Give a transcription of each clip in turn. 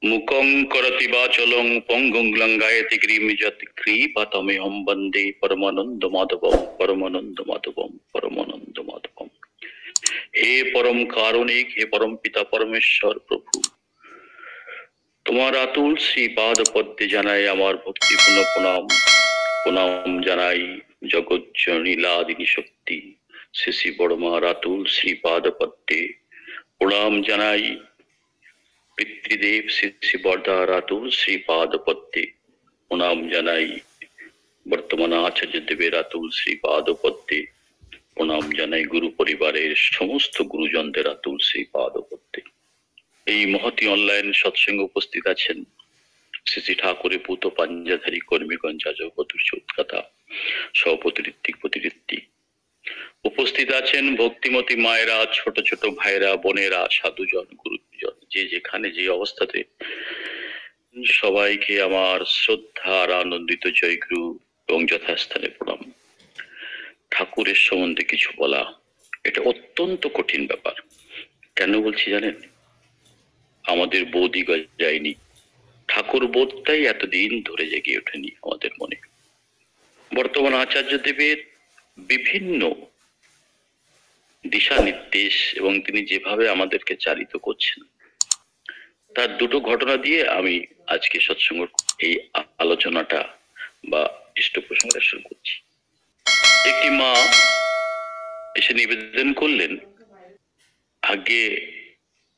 মুকং করতি বাচলং পঙ্গুং লঙ্ঘায়তি গিরিমিজৎ কৃপাতমেহং বন্দে পরমানন্দ মাধবম পরমানন্দ মাধবম পরমানন্দ মাধবম। হে পরম কারুণিক, হে পরম পিতা পরমেশ্বর প্রভু, তোমার আতুল শ্রীপাদ পদ্মে জানাই আমার ভক্তিপূর্ণ প্রণাম। প্রণাম জানাই জগৎ লীলাদিনী শক্তি শ্রী শ্রী বড়মার আতুল শ্রীপাদ পদ্মে প্রণাম জানাই। পিতৃদেব শ্রী শ্রী বরদার আতুল শ্রীপাদ পদ্মে প্রণাম জানাই। বর্তমান আচার্য দেবের আতুল শ্রীপাদ পদ্মে প্রণাম জানাই। গুরু পরিবারের সমস্ত গুরুজনদের আতুল শ্রীপাদ পদ্মে। এই মহতি অনলাইন সৎসঙ্গে উপস্থিত আছেন শ্রী শ্রী ঠাকুরের পুত পাঞ্জাধারী কর্মীগণ যাজক চৌৎকথা সভাপতি ঋত্বিক প্রতিঋত্বিক। উপস্থিত আছেন ভক্তিমতী মায়েরা, ছোট ছোট ভাইরা, বোনেরা, সাধুজন, গুরুজন, যে যেখানে যে অবস্থাতে, সবাইকে আমার শ্রদ্ধা আর আনন্দিত জয়গুরু এবং যথাস্থানে প্রণাম। ঠাকুরের সম্বন্ধে কিছু বলা এটা অত্যন্ত কঠিন ব্যাপার। কেন বলছি জানেন? আমাদের বোধই যায়নি, ঠাকুর বোধটাই এতদিন ধরে জেগে ওঠেনি আমাদের মনে। বর্তমান আচার্য দেবের বিভিন্ন দিশা নির্দেশ এবং তিনি যেভাবে আমাদেরকে চালিত করছেন, তার দুটো ঘটনা দিয়ে আমি আজকে সৎসঙ্গ এই আলোচনাটা বা পৃষ্ঠপোষকতা শুরু করছি। একটি মা এসে নিবেদন করলেন, আগে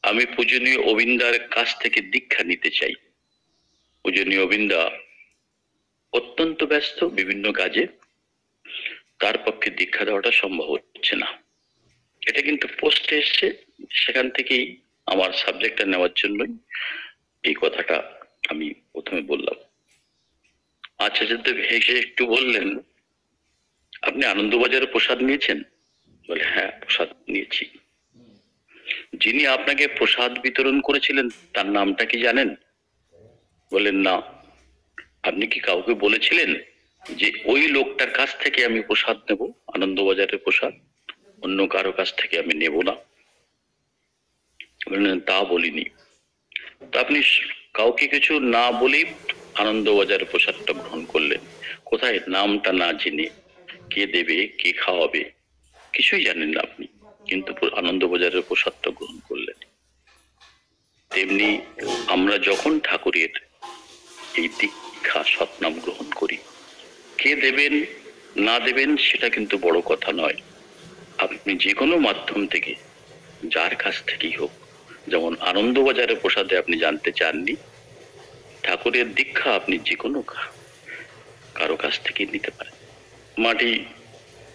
আমি পূজনীয় অবিন্দার কাছ থেকে দীক্ষা নিতে চাই। পূজনীয় অবিন্দা অত্যন্ত ব্যস্ত বিভিন্ন কাজে, তার পক্ষে দীক্ষা দেওয়াটা সম্ভব হচ্ছে না। এটা কিন্তু পোস্টে এসছে, সেখান থেকেই আমার সাবজেক্টটা নেওয়ার জন্যই এই কথাটা আমি প্রথমে বললাম। আচার্যদেব হেসে একটু বললেন, আপনি আনন্দবাজারে প্রসাদ নিয়েছেন? বলে হ্যাঁ, প্রসাদ নিয়েছি। যিনি আপনাকে প্রসাদ বিতরণ করেছিলেন তার নামটা কি জানেন? বলেন না। আপনি কি কাউকে বলেছিলেন যে ওই লোকটার কাছ থেকে আমি প্রসাদ নেব, আনন্দবাজারের প্রসাদ, অন্য কারো কাছ থেকে আমি নেব না? বললেন তা বলিনি। তা আপনি কাউকে কিছু না বলেই আনন্দবাজারের প্রসাদটা গ্রহণ করলেন। কোথায়? নামটা না জেনে, কে দেবে, কে খাওয়াবে, কিছুই জানেন না আপনি, কিন্তু আনন্দবাজারের প্রসাদটা গ্রহণ করলেন। তেমনি আমরা যখন ঠাকুরের এই দীক্ষা সৎনাম গ্রহণ করি, কে দেবেন না দেবেন সেটা কিন্তু বড় কথা নয়। আপনি যে কোনো মাধ্যম থেকে, যার কাছ থেকেই হোক, যেমন আনন্দবাজারের প্রসাদে আপনি জানতে চাননি, ঠাকুরের দীক্ষা আপনি যে কোনো কারো কাছ থেকে নিতে পারেন। মাটি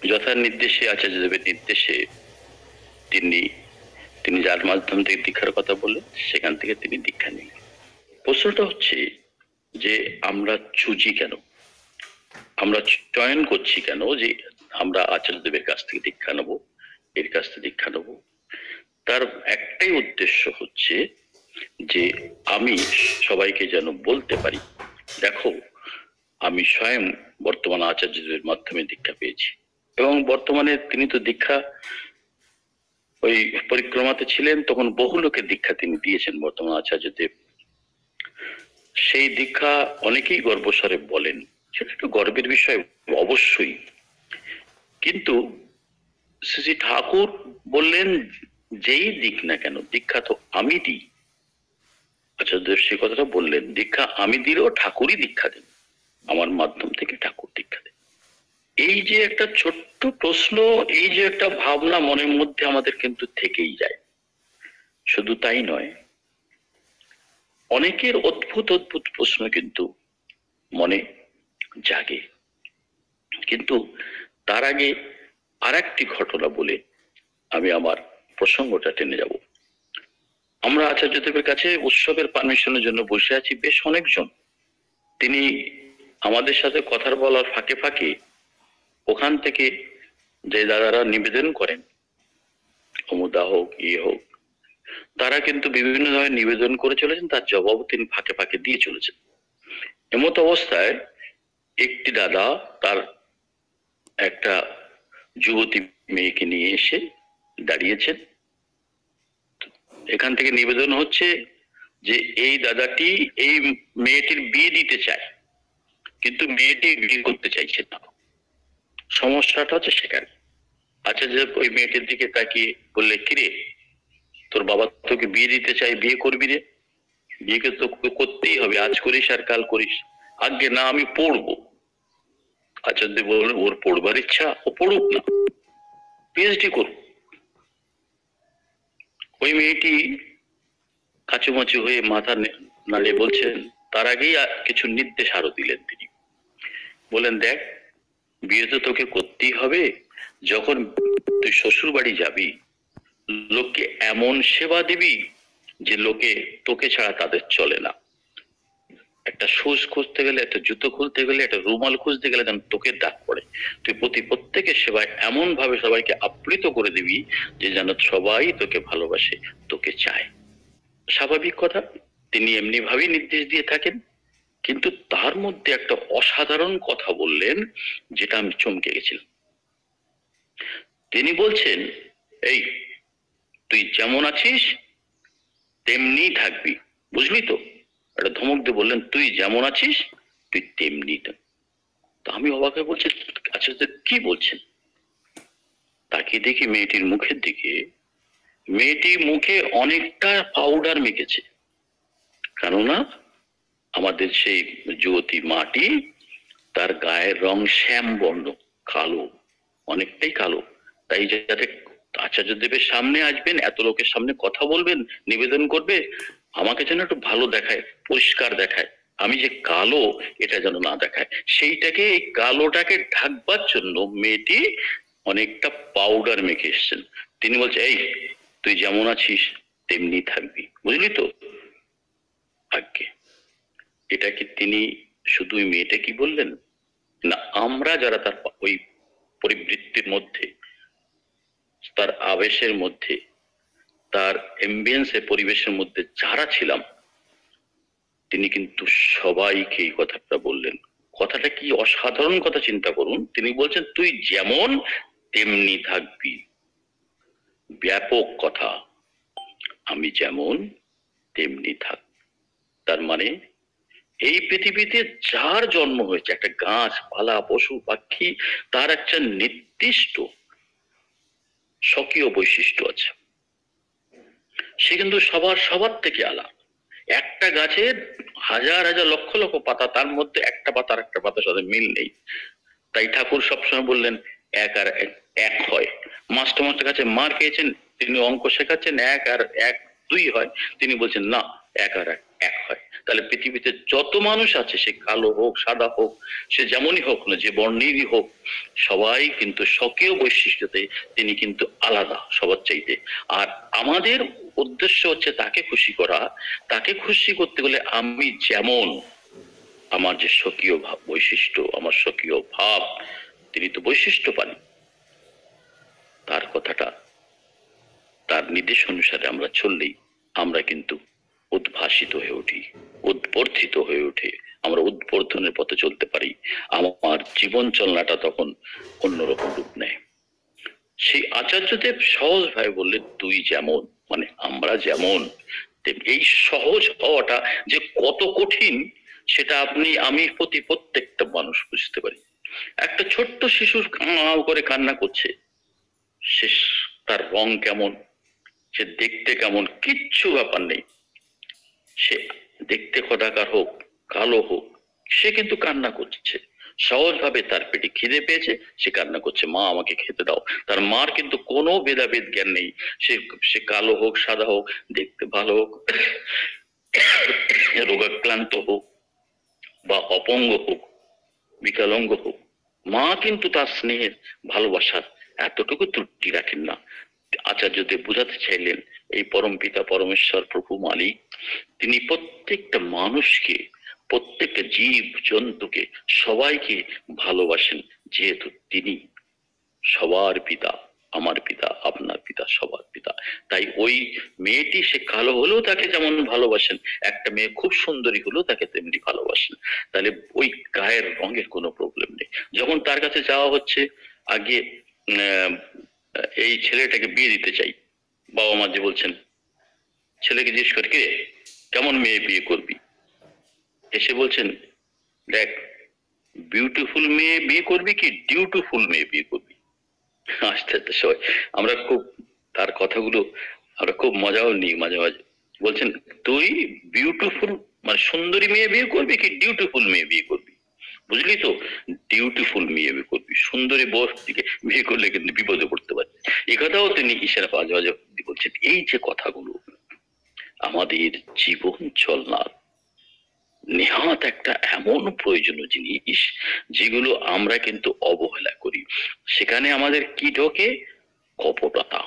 যথা নির্দেশে, আচার্যদেবের নির্দেশে তিনি যার মাধ্যম থেকে দীক্ষার কথা বললেন, সেখান থেকে তিনি দীক্ষা নিলেন। প্রশ্নটা হচ্ছে যে আমরা চুজি কেন, আমরা চয়ন করছি কেন যে আমরা আচার্যদেবের কাছ থেকে দীক্ষা নেবো, এর কাছ থেকে দীক্ষা নেবো? তার একটাই উদ্দেশ্য হচ্ছে যে আমি সবাইকে যেন বলতে পারি, দেখো আমি স্বয়ং বর্তমান আচার্যদেবের মাধ্যমে দীক্ষা পেয়েছি। এবং বর্তমানে তিনি তো দীক্ষা ওই পরিক্রমাতে ছিলেন, তখন বহু লোকের দীক্ষা তিনি দিয়েছেন বর্তমান আচার্যদেব। সেই দীক্ষা অনেকেই গর্বস্বরে বলেন, সেটা একটু গর্বের বিষয় অবশ্যই, কিন্তু শ্রী ঠাকুর বললেন যেই দিক না কেন, দীক্ষা তো আমি দিই। আচার্যদেব সে কথাটা বললেন, দীক্ষা আমি দিলেও ঠাকুরই দীক্ষা দেন, আমার মাধ্যম থেকে ঠাকুর দীক্ষা দেন। এই যে একটা ছোট্ট প্রশ্ন, এই যে একটা ভাবনা মনের মধ্যে আমাদের কিন্তু থেকেই যায়। শুধু তাই নয়, অনেকের অদ্ভুত অদ্ভুত প্রশ্ন কিন্তু মনে জাগে। কিন্তু তার আগে আর একটি ঘটনা বলে আমি আমার প্রসঙ্গটা টেনে যাব। আমরা আচার্যদেবের কাছে উৎসবের পারমিশনের জন্য বসে আছি বেশ অনেকজন। তিনি আমাদের সাথে কথা বলার ফাঁকে ফাঁকে ওখান থেকে যে দাদারা নিবেদন করেন, অমুদা হোক ইয়ে হোক, তারা কিন্তু বিভিন্ন ধরনের নিবেদন করে চলেছেন, তার জবাব তিনি ফাঁকে ফাঁকে দিয়ে চলেছেন। এমত অবস্থায় একটি দাদা তার একটা যুবতী মেয়েকে নিয়ে এসে দাঁড়িয়েছেন। এখান থেকে নিবেদন হচ্ছে যে এই দাদাটি এই মেয়েটির বিয়ে দিতে চায়, কিন্তু মেয়েটি বিয়ে করতে চাইছে না। সমস্যাটা হচ্ছে সেখানে। আচ্ছা, যে ওই মেয়েটির দিকে তাকিয়ে বললে, কিরে তোর বাবা তোকে বিয়ে দিতে চাই, বিয়ে করবি রে? বিয়েকে তো করতেই হবে, আজ করিস আর কাল করিস। আগে না, আমি পড়বো। আচার্য বললেন, ওর পড়বার ইচ্ছা, ও পড়ুক না, পিএইচডি করুক। ওই মেয়েটি কাচুমাচু হয়ে মাথা নাড়িয়ে বলছেন, তার আগেই কিছু নির্দেশ আরো দিলেন তিনি। বলেন, দেখ, বিয়ে তো তোকে করতেই হবে। যখন তুই শ্বশুর বাড়ি যাবি, লোককে এমন সেবা দিবি যে লোকে তোকে ছাড়া তাদের চলে না। একটা শুজ খুঁজতে গেলে, একটা জুতো খুলতে গেলে, একটা রুমাল খুঁজতে গেলে যেন তোকে ডাক পড়ে। তুই প্রত্যেকের সেবায় এমন ভাবে সবাইকে আপ্লুত করে দিবি যে যেন সবাই তোকে ভালোবাসে, তোকে চায়। স্বাভাবিক কথা, তিনি এমনি ভাবেই নির্দেশ দিয়ে থাকেন। কিন্তু তার মধ্যে একটা অসাধারণ কথা বললেন, যেটা আমি চমকে গেছিলাম। তিনি বলছেন, এই তুই যেমন আছিস তেমনি থাকবি, বুঝলি তো? একটা ধমক দিয়ে বললেন, তুই যেমন আছিস তুই তেমনি। তো আমি অবাক হয়ে বলছি, আচ্ছা কি বলছেন? তাকিয়ে দেখি মেয়েটির মুখের দিকে, মেয়েটি মুখে অনেকটা পাউডার মেখেছে। কেননা আমাদের সেই যুবতী মাটি, তার গায়ের রং শ্যাম বর্ণ, কালো, অনেকটাই কালো। তাই যাতে আচার্য দেবের সামনে আসবেন, এত লোকের সামনে কথা বলবেন, নিবেদন করবে, আমাকে যেন একটু ভালো দেখায়, পরিষ্কার দেখায়, আমি যে কালো এটা যেন না দেখায়। সেইটাকে, এই কালোটাকে ঢাকবার জন্য মেয়েটি অনেকটা পাউডার মেখে এসছেন। তিনি বলছে, এই তুই যেমন আছিস তেমনি থাকবি, বুঝলি তো? আজ্ঞে। এটা কি তিনি শুধু মেয়েটা কি বললেন না, আমরা যারা তার ওই পরিবৃত্তির মধ্যে, তার আবেশের মধ্যে, তার এম্বিয়েন্সে, পরিবেশের মধ্যে যারা ছিলাম, তিনি কিন্তু সবাইকে এই কথাটা বললেন। কথাটা কি অসাধারণ কথা, চিন্তা করুন। তিনি বলছেন, তুই যেমন তেমনি থাকবি। ব্যাপক কথা। আমি যেমন তেমনি থাক, তার মানে এই পৃথিবীতে যার জন্ম হয়েছে, একটা গাছ পালা, পশু পাখি, তার একটা নির্দিষ্ট স্বকীয় বৈশিষ্ট্য আছে। সে কিন্তু সবার থেকে আলাদা। একটা গাছের হাজার হাজার লক্ষ লক্ষ পাতা, তার মধ্যে একটা পাতার একটা পাতার সাথে মিল নেই। তাই ঠাকুর সবসময় বললেন, এক আর এক হয়। মাস্টার কাছে মার খেয়েছেন, তিনি অঙ্ক শেখাচ্ছেন, এক আর এক 2 হয়, তিনি বলছেন না, এক আর এক হয়। তাহলে পৃথিবীতে যত মানুষ আছে, সে কালো হোক, সাদা হোক, সে যেমনই হোক না, যে বর্ণেরই হোক, সবাই কিন্তু স্বকীয় বৈশিষ্ট্যতে তিনি কিন্তু আলাদা সবার চাইতে। আর আমাদের উদ্দেশ্য হচ্ছে তাকে খুশি করা। তাকে খুশি করতে গেলে আমি যেমন, আমার যে স্বকীয় ভাব, বৈশিষ্ট্য, আমার স্বকীয় ভাব, তিনি তো বৈশিষ্ট্য পান। তার কথাটা, তার নির্দেশ অনুসারে আমরা চললেই আমরা কিন্তু উদ্ভাসিত হয়ে উঠি, উদ্বর্ধিত হয়ে উঠে, আমরা উদ্বর্ধনের পথে চলতে পারি। আমার জীবন চলনাটা তখন অন্যরকম রূপ নেয়। সেই আচার্যদেব সহজ ভাবে বললেন, তুই যেমন, মানে আমরা যেমন। এই সহজ হওয়াটা যে কত কঠিন, সেটা আমি প্রত্যেকটা মানুষ বুঝতে পারি। একটা ছোট্ট শিশু করে কান্না করছে, সে, তার রং কেমন, সে দেখতে কেমন, কিচ্ছু ব্যাপার নেই। সে দেখতে কদাকার হোক, কালো হোক, সে কিন্তু কান্না করছে। সহজ ভাবে তার পেটে খিদে পেয়েছে, সে কান্না করছে, মা আমাকে খেতে দাও। তার মার কিন্তু কোনো ভেদাভেদ জ্ঞান নেই। সে সে কালো হোক, সাদা হোক, দেখতে ভালো হোক, রোগাক্রান্ত হোক, বা অপঙ্গ হোক, বিকলাঙ্গ হোক, মা কিন্তু তার স্নেহের, ভালোবাসার এতটুকু ত্রুটি রাখেন না। আচার্যদেব বুঝাতে চাইলেন, এই পরম পিতা পরমেশ্বর প্রভু মালিক, তিনি প্রত্যেকটা মানুষকে, প্রত্যেকটা জীব জন্তুকে, সবাইকে ভালোবাসেন, যেহেতু তিনি সবার পিতা, আমার পিতা, আপনার পিতা, সবার পিতা। তাই ওই মেয়েটি, সে কালো হলেও তাকে যেমন ভালোবাসেন, একটা মেয়ে খুব সুন্দরী হলেও তাকে তেমনি ভালোবাসেন। তাহলে ওই গায়ের রঙের কোনো প্রবলেম নেই। যখন তার কাছে যাওয়া হচ্ছে, আগে এই ছেলেটাকে বিয়ে দিতে চাই, বাবা মা যে বলছেন, ছেলেকে জিজ্ঞেস করে, কে কেমন মেয়ে বিয়ে করবি? এসে বলছেন, দেখ, বিউটিফুল মেয়ে বিয়ে করবি কি ডিউটিফুল মেয়ে বিয়ে করবি? আস্তে আস্তে সবাই আমরা খুব তার কথাগুলো আমরা খুব মজাও নিই মাঝে মাঝে। বলছেন, তুই বিউটিফুল মানে সুন্দরী মেয়ে বিয়ে করবি কি ডিউটিফুল মেয়ে বিয়ে করবি? বুঝলি তো, ডিউটিফুল মেয়ে বিয়ে করবি, সুন্দরী বউর দিকে বিয়ে করলে কিন্তু বিপদে পড়তে পারে। এ কথাও তিনি ইশারা মাঝে মাঝে বলছেন। এই যে কথাগুলো আমাদের জীবন চলনার নেহাত একটা এমন প্রয়োজনীয় জিনিস যেগুলো আমরা কিন্তু অবহেলা করি। সেখানে আমাদের কি ঢোকে? কপটতা।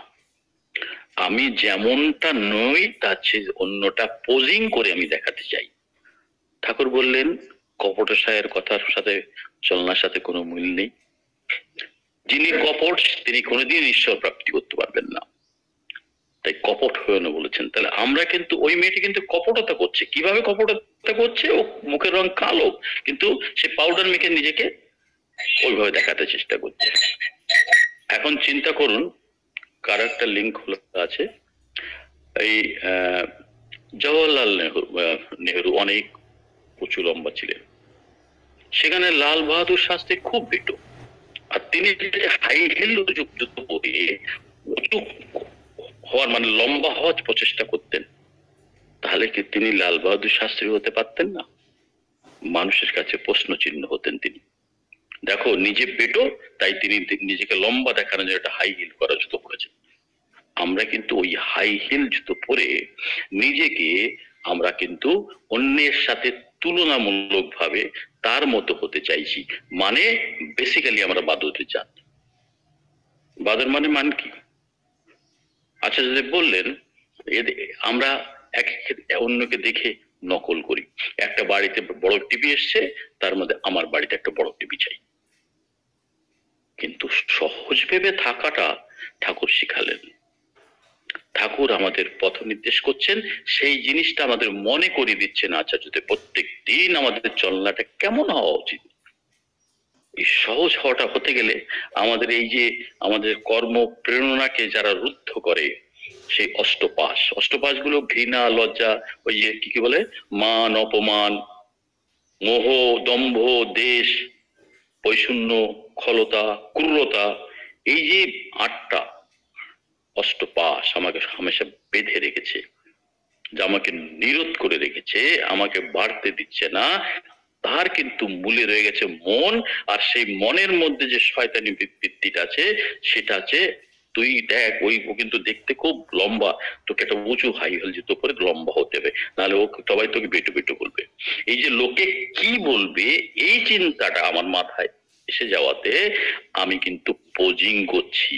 আমি যেমনটা নই তার চেয়ে অন্যটা পোজিং করে আমি দেখাতে চাই। ঠাকুর বললেন কপটসায়ের কথার সাথে চলনার সাথে কোনো মিল নেই। যিনি কপট তিনি কোনোদিন ঈশ্বর প্রাপ্তি করতে পারবেন না, তাই কপট হয়ে না বলেছেন। তাহলে আমরা কিন্তু ওই মেয়েটি কিন্তু কপটতা করছে। কিভাবে কপটতা করছে? ও মুখের রং কালো, কিন্তু সে পাউডার মেখে নিজেকে ওইভাবে দেখাতে চেষ্টা করছে। এখন চিন্তা করুন, কার একটা লিঙ্ক খোলা আছে, এই জওয়াহরলাল নেহরু অনেক উঁচু লম্বা ছিলেন, সেখানে লাল বাহাদুর শাস্ত্রী খুব বেটো, আর তিনি হাই হিল যুক্ত পরে উঁচু হওয়ার মানে লম্বা হওয়ার প্রচেষ্টা করতেন। তাহলে কি তিনি লাল বাহাদুর শাস্ত্রী হতে পারতেন না? মানুষের কাছে প্রশ্ন চিহ্ন হতেন তিনি। দেখো, নিজে বেটো, তাই তিনি নিজেকে লম্বা দেখানোর জন্য একটা হাই হিল করা জুতো পরেছেন। আমরা কিন্তু ওই হাই হিল জুতো পরে নিজেকে আমরা কিন্তু অন্যের সাথে তুলনামূলক ভাবে তার মতো হতে চাইছি, মানে বেসিক্যালি আমরা বাদরের জাত। বাদর মানে কি? আচ্ছা, যদি বললেন আমরা এক অন্যকে দেখে নকল করি। একটা বাড়িতে বড় টিভি এসছে, তার মধ্যে আমার বাড়িতে একটা বড় টিভি চাই। কিন্তু সহজ ভেবে থাকাটা ঠাকুর শিখালেন। ঠাকুর আমাদের পথ নির্দেশ করছেন, সেই জিনিসটা আমাদের মনে করিয়ে দিচ্ছেন আচার্যদের। প্রত্যেক দিন আমাদের চলনাটা কেমন হওয়া উচিত। এই সহজ হওয়াটা হতে গেলে আমাদের এই যে আমাদের কর্ম প্রেরণাকে যারা রুদ্ধ করে, সেই অষ্টপাশ গুলো ঘৃণা, লজ্জা, ওই যে কি বলে, মান, অপমান, মোহ, দম্ভ, দেশ, বৈষণ্য, খলতা, ক্রূরতা, এই যে 8টা অষ্টপাশ আমাকে হামেশা বেঁধে রেখেছে, যা আমাকে নিরোধ করে রেখেছে, আমাকে বাড়তে দিচ্ছে না। তার কিন্তু মূলে রয়ে গেছে মন, আর সেই মনের মধ্যে যে শয়তানি বৃত্তিটা আছে সেটা আছে, তুই দেখ ওই ও কিন্তু দেখতে খুব লম্বা, তোকে একটা উঁচু হাই হিল জুতো পরে লম্বা হতে হবে, নাহলে ও সবাই তোকে বেটু বেটু বলবে। এই যে লোকে কি বলবে, এই চিন্তাটা আমার মাথায় এসে যাওয়াতে আমি কিন্তু পোজিং করছি।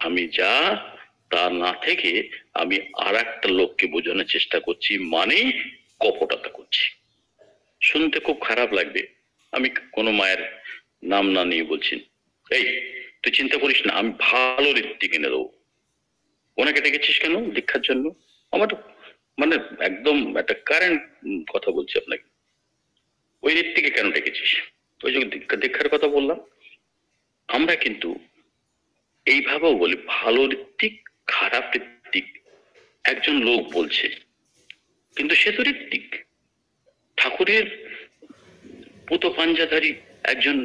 আমি যা তা না থেকে আমি আর একটা লোককে বোঝানোর চেষ্টা করছি, মানে কপটতা করছি। শুনতে খুব খারাপ লাগবে, আমি কোনো মায়ের নাম না নিয়ে বলছি, এই তুই চিন্তা করিস না, আমি ভালো ঋত্বিক এনে দেবো। ওনাকে ডেকেছিস কেন দীক্ষার জন্য? আমার মানে একদম একটা কারেন্ট কথা বলছি আপনাকে, ওই ঋত্বিকে কেন ডেকেছিস? ওই যে দীক্ষার কথা বললাম। আমরা কিন্তু এইভাবেও বলি ভালো ঋত্বিক, খারাপ ঋত্বিক। একজন লোক বলছে, কিন্তু সে তো ঋত্বিক, ঠাকুরের পুত পাঞ্জাধারী একজন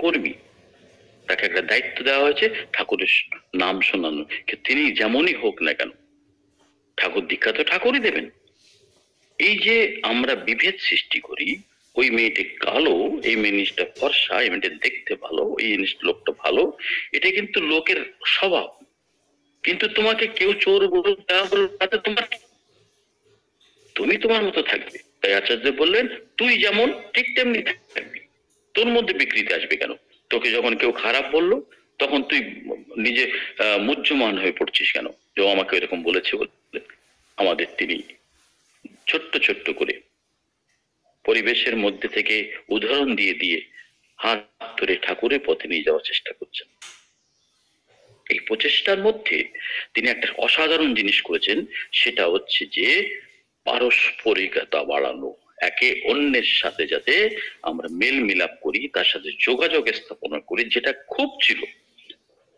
কর্মী, তাকে একটা দায়িত্ব দেওয়া হয়েছে ঠাকুরের নাম শোনানো। তিনি যেমনই হোক না কেন, ঠাকুর দীক্ষা তো ঠাকুরই দেবেন। এই যে আমরা বিভেদ সৃষ্টি করি, ওই মেয়েটি কালো, এই জিনিসটা ফর্সা, এই মেয়েটা দেখতে ভালো, এই জিনিসটা লোকটা ভালো, এটা কিন্তু লোকের স্বভাব। কিন্তু তোমাকে কেউ চোর বলুক, তাতে তোমার, তুমি তোমার মতো থাকবে। তাই আচার্য বললেন, তুই যেমন ঠিক তেমনি থাকবি, তোর মধ্যে বিকৃতি আসবে কেন? তোকে যখন কেউ খারাপ বললো, তখন তুই নিজে মুহ্যমান হয়ে পড়ছিস কেন, যে আমাকে এরকম বলেছে বলে। আমাদের তিনি ছোট্ট ছোট্ট করে পরিবেশের মধ্যে থেকে উদাহরণ দিয়ে দিয়ে হাত ধরে ঠাকুরের পথে নিয়ে যাওয়ার চেষ্টা করছেন। এই প্রচেষ্টার মধ্যে তিনি একটা অসাধারণ জিনিস করেছেন, সেটা হচ্ছে যে পারস্পরিকতা বাড়ানো, একে অন্যের সাথে যাতে আমরা মেল মিলাপ করি, তার সাথে যোগাযোগ স্থাপনা করি, যেটা খুব ছিল।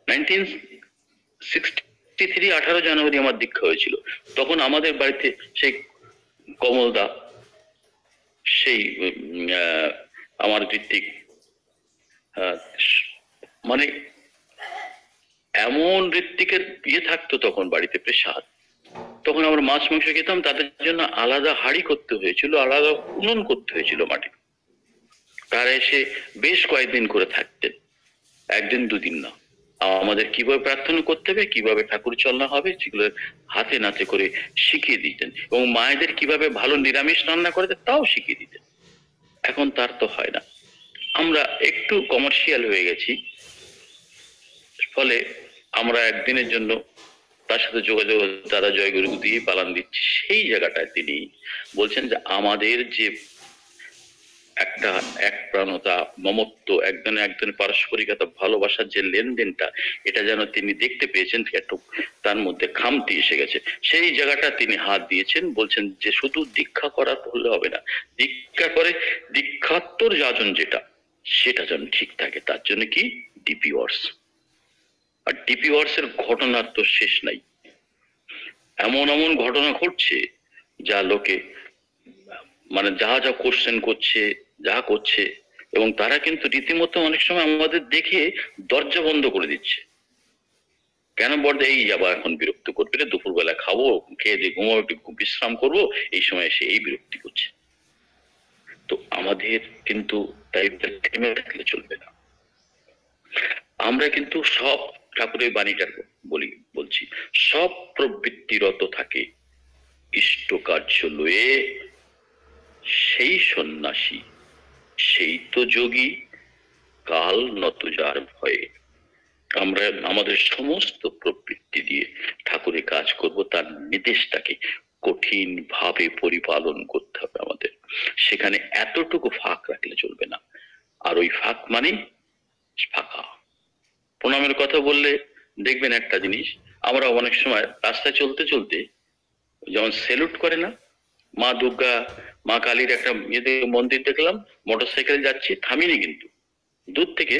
1963 18 জানুয়ারি আমার দীক্ষা হয়েছিল, তখন আমাদের বাড়িতে সেই কমলদা, সেই আমার ঋত্বিক, মানে এমন ঋত্বিকের ইয়ে থাকতো তখন বাড়িতে প্রেসার, তখন আমরা মাছ মাংস খেতাম, তাদের জন্য আলাদা হাড়ি করতে হয়েছিল, আলাদা উনুন করতে হয়েছিল মাটি। তারা এসে বেশ কয়েকদিন করে থাকতেন, একদিন দুদিন না। আমাদের কিভাবে প্রার্থনা করতে হবে, কিভাবে ঠাকুর চলনা হবে, সেগুলো হাতে নাতে করে শিখিয়ে দিতেন, এবং মায়েদের কিভাবে ভালো নিরামিষ রান্না করে তাও শিখিয়ে দিতেন। এখন তার তো হয় না। আমরা একটু কমার্শিয়াল হয়ে গেছি, ফলে আমরা একদিনের জন্য তার সাথে যোগাযোগ দাদা জয়গুরু দিয়ে পালান দিচ্ছি। সেই জায়গাটায় তিনি বলছেন যে আমাদের যে একটা এক প্রাণতা, মমত্ব, একজনের পারস্পরিকতা, ভালোবাসার যে লেনদেনটা, এটা যেন তিনি দেখতে পেয়েছেন একটু তার মধ্যে খামতি এসে গেছে। সেই জায়গাটা তিনি হাত দিয়েছেন, বলছেন যে শুধু দীক্ষা করা হলে হবে না, দীক্ষা করে দীক্ষাত্তর যাজন যেটা, সেটা যেন ঠিক থাকে। তার জন্য কি ডিপি ওয়ার্স, আর ডিপি ওয়ার্স এর ঘটনার তো শেষ নাই। এমন এমন ঘটনা ঘটছে যা লোকে মানে যা যা কোশ্চেন করছে, যা করছে, এবং তারা কিন্তু রীতিমতো অনেক সময় আমাদের দেখে দরজা বন্ধ করে দিচ্ছে। কেন বলতে এই যাবো, এখন বিরক্ত করবে রে, দুপুরবেলা খাবো, খেয়ে দিয়ে ঘুমাবো, একটু বিশ্রাম করবো, এই সময় এসে এই বিরক্তি করছে। তো আমাদের কিন্তু তাই থেমে থাকলে চলবে না। আমরা কিন্তু সব ঠাকুরের বাণীটার বলছি, সব প্রবৃত্তিরত থাকে ইষ্ট কার্য লয়ে, সেই সন্ন্যাসী সেই তো যোগী, কাল নত যার ভয়ে। আমরা আমাদের সমস্ত প্রবৃত্তি দিয়ে ঠাকুরের কাজ করব, তার নির্দেশটাকে কঠিন ভাবে পরিপালন করতে হবে আমাদের। সেখানে এতটুকু ফাঁক রাখলে চলবে না। আর ওই ফাঁক মানে ফাঁকা। প্রণামের কথা বললে দেখবেন একটা জিনিস, আমরা অনেক সময় রাস্তায় চলতে চলতে যেমন সেলুট করে না, মা দুর্গা, মা কালীর একটা মন্দির দেখলাম, মোটরসাইকেল যাচ্ছি, থামিনি কিন্তু, দূর থেকে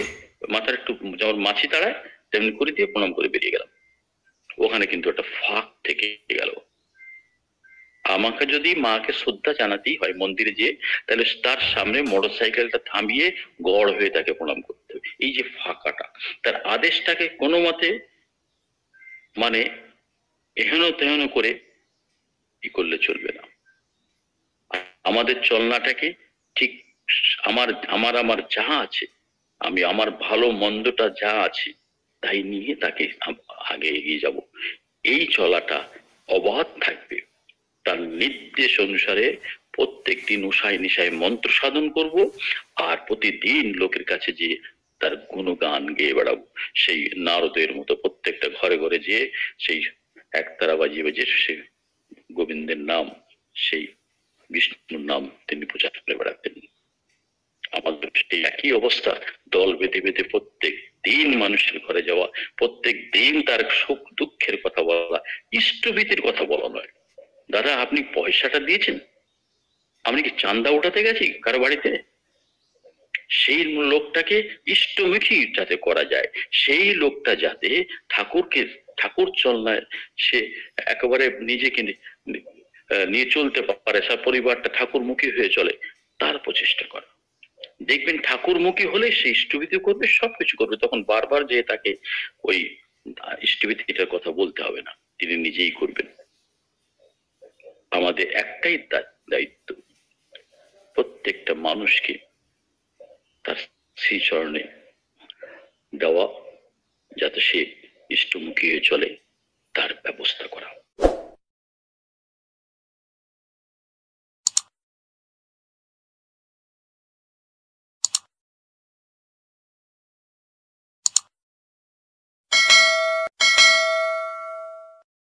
মাথার একটু যেমন মাছি তাড়ায় তেমনি করে দিয়ে প্রণাম করে বেরিয়ে গেলাম। ওখানে কিন্তু একটা ফাঁক থেকে গেল। আমাকে যদি মাকে শ্রদ্ধা জানাতেই হয় মন্দিরে যেয়ে, তাহলে তার সামনে মোটরসাইকেলটা থামিয়ে গড় হয়ে তাকে প্রণাম করতে হবে। এই যে ফাঁকাটা, তার আদেশটাকে কোনো মতে মানে এহেন তেহেন করে ই করলে চলবে না। আমাদের চলনাটাকে ঠিক আমার আমার আমার যা আছে, আমি আমার ভালো মন্দটা যা আছে তাই নিয়ে তাকে আগে এগিয়ে যাব। এই চলাটা অবাধ থাকবে। তার নির্দেশ অনুসারে প্রত্যেক দিন উষায় নিশায় মন্ত্র সাধন করব, আর প্রতিদিন লোকের কাছে যে তার গুণগান গেয়ে বেড়াবো। সেই নারদের মতো প্রত্যেকটা ঘরে ঘরে যেয়ে সেই একতারা বাজিয়ে বাজিয়ে সে গোবিন্দের নাম, সেই বিষ্ণুর নাম তিনি প্রচার করে বেড়াতেন। আমাদের সেই একই অবস্থা, দল বেঁধে বেঁধে প্রত্যেক দিন মানুষের ঘরে যাওয়া, প্রত্যেক দিন তার সুখ দুঃখের কথা বলা, ইষ্টভীতির কথা বলা নয়। দাদা আপনি পয়সাটা দিয়েছেন, আমি কি চান্দা উঠাতে গেছি কারো বাড়িতে, সেই লোকটাকে ইষ্টমুখী যাতে করা যায়, সেই লোকটা যাতে ঠাকুর চলনায় সে একেবারে নিজেকে নিয়ে চলতে পারে, তার পরিবারটা ঠাকুরমুখী হয়ে চলে, তার প্রচেষ্টা করা। দেখবেন ঠাকুরমুখী হলে সে ইষ্টভীতি করবে, সবকিছু করবে, তখন বারবার যে তাকে ওই ইষ্টভীতিটার কথা বলতে হবে না, তিনি নিজেই করবেন। আমাদের একটাই দায়িত্ব, প্রত্যেকটা মানুষকে তার শ্রীচরণে দেওয়া, যাতে সে ইষ্টমুখী হয়ে চলে।